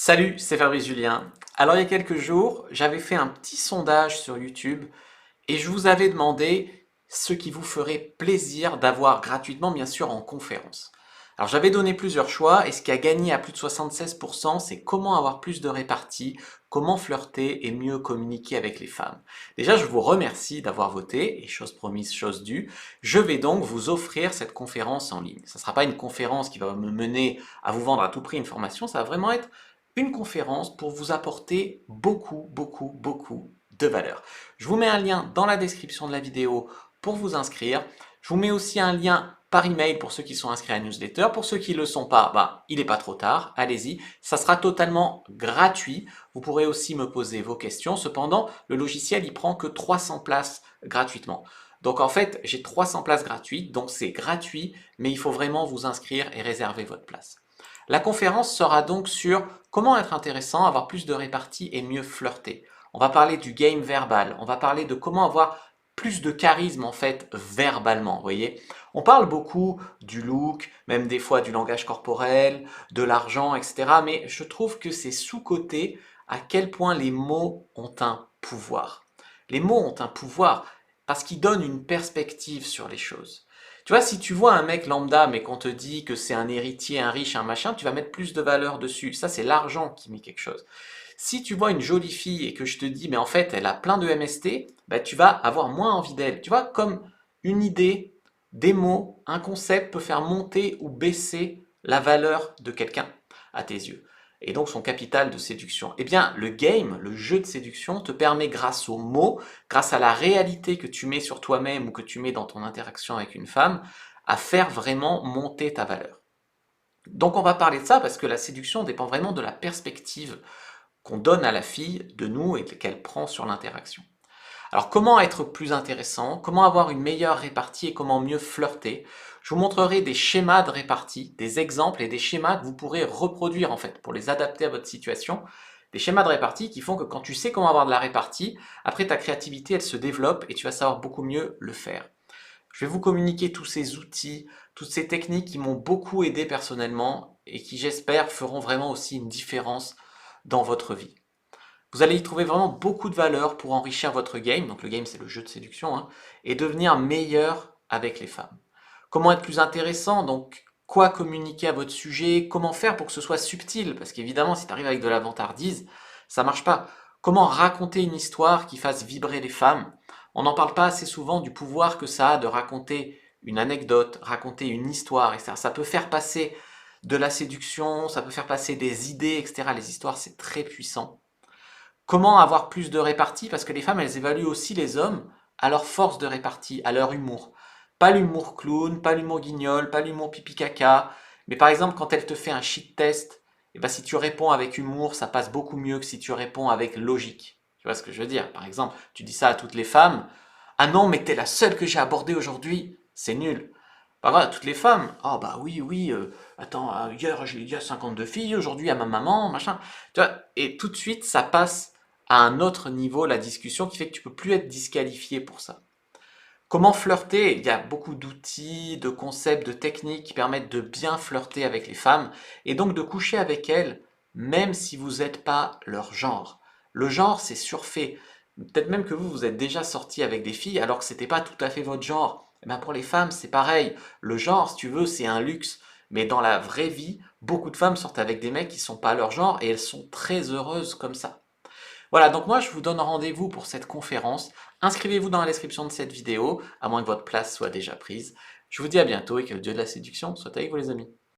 Salut, c'est Fabrice Julien. Alors il y a quelques jours, j'avais fait un petit sondage sur YouTube et je vous avais demandé ce qui vous ferait plaisir d'avoir gratuitement, bien sûr, en conférence. Alors j'avais donné plusieurs choix et ce qui a gagné à plus de 76%, c'est comment avoir plus de répartie, comment flirter et mieux communiquer avec les femmes. Déjà, je vous remercie d'avoir voté et chose promise, chose due, je vais donc vous offrir cette conférence en ligne. Ça ne sera pas une conférence qui va me mener à vous vendre à tout prix une formation, ça va vraiment être une conférence pour vous apporter beaucoup de valeur. Je vous mets un lien dans la description de la vidéo pour vous inscrire. Je vous mets aussi un lien par email pour ceux qui sont inscrits à la newsletter. Pour ceux qui ne le sont pas, il n'est pas trop tard, allez-y. Ça sera totalement gratuit. Vous pourrez aussi me poser vos questions. Cependant, le logiciel, il prend que 300 places gratuitement. Donc en fait, j'ai 300 places gratuites, donc c'est gratuit, mais il faut vraiment vous inscrire et réserver votre place. La conférence sera donc sur comment être intéressant, avoir plus de répartie et mieux flirter. On va parler du game verbal, on va parler de comment avoir plus de charisme en fait verbalement, vous voyez. On parle beaucoup du look, même des fois du langage corporel, de l'argent, etc. Mais je trouve que c'est sous-coté à quel point les mots ont un pouvoir. Les mots ont un pouvoir parce qu'ils donnent une perspective sur les choses. Tu vois, si tu vois un mec lambda, mais qu'on te dit que c'est un héritier, un riche, un machin, tu vas mettre plus de valeur dessus. Ça, c'est l'argent qui met quelque chose. Si tu vois une jolie fille et que je te dis, mais en fait, elle a plein de MST, bah, tu vas avoir moins envie d'elle. Tu vois, comme une idée, des mots, un concept peut faire monter ou baisser la valeur de quelqu'un à tes yeux. Et donc son capital de séduction. Eh bien, le game, le jeu de séduction, te permet grâce aux mots, grâce à la réalité que tu mets sur toi-même ou que tu mets dans ton interaction avec une femme, à faire vraiment monter ta valeur. Donc on va parler de ça parce que la séduction dépend vraiment de la perspective qu'on donne à la fille de nous et qu'elle prend sur l'interaction. Alors comment être plus intéressant, comment avoir une meilleure répartie et comment mieux flirter? Je vous montrerai des schémas de répartie, des exemples et des schémas que vous pourrez reproduire en fait pour les adapter à votre situation. Des schémas de répartie qui font que quand tu sais comment avoir de la répartie, après ta créativité elle se développe et tu vas savoir beaucoup mieux le faire. Je vais vous communiquer tous ces outils, toutes ces techniques qui m'ont beaucoup aidé personnellement et qui j'espère feront vraiment aussi une différence dans votre vie. Vous allez y trouver vraiment beaucoup de valeur pour enrichir votre game, donc le game c'est le jeu de séduction, hein, et devenir meilleur avec les femmes. Comment être plus intéressant, donc quoi communiquer à votre sujet, comment faire pour que ce soit subtil, parce qu'évidemment si tu arrives avec de la vantardise, ça marche pas. Comment raconter une histoire qui fasse vibrer les femmes. On n'en parle pas assez souvent du pouvoir que ça a de raconter une anecdote, raconter une histoire, etc. Ça peut faire passer de la séduction, ça peut faire passer des idées, etc. Les histoires c'est très puissant. Comment avoir plus de répartie? Parce que les femmes, elles évaluent aussi les hommes à leur force de répartie, à leur humour. Pas l'humour clown, pas l'humour guignol, pas l'humour pipi caca. Mais par exemple, quand elle te fait un shit test, et ben si tu réponds avec humour, ça passe beaucoup mieux que si tu réponds avec logique. Tu vois ce que je veux dire? Par exemple, tu dis ça à toutes les femmes. Ah non, mais t'es la seule que j'ai abordée aujourd'hui. C'est nul. Bah voilà, toutes les femmes. Oh bah oui, oui, attends, hier il y a 52 filles, aujourd'hui à ma maman, machin. Tu vois, et tout de suite, ça passe à un autre niveau la discussion qui fait que tu peux plus être disqualifié pour ça. Comment flirter? Il y a beaucoup d'outils, de concepts, de techniques qui permettent de bien flirter avec les femmes et donc de coucher avec elles même si vous n'êtes pas leur genre. Le genre, c'est surfait. Peut-être même que vous êtes déjà sorti avec des filles alors que c'était pas tout à fait votre genre. Eh ben pour les femmes, c'est pareil. Le genre, si tu veux, c'est un luxe. Mais dans la vraie vie, beaucoup de femmes sortent avec des mecs qui sont pas leur genre et elles sont très heureuses comme ça. Voilà, donc moi je vous donne rendez-vous pour cette conférence. Inscrivez-vous dans la description de cette vidéo, à moins que votre place soit déjà prise. Je vous dis à bientôt et que le dieu de la séduction soit avec vous les amis.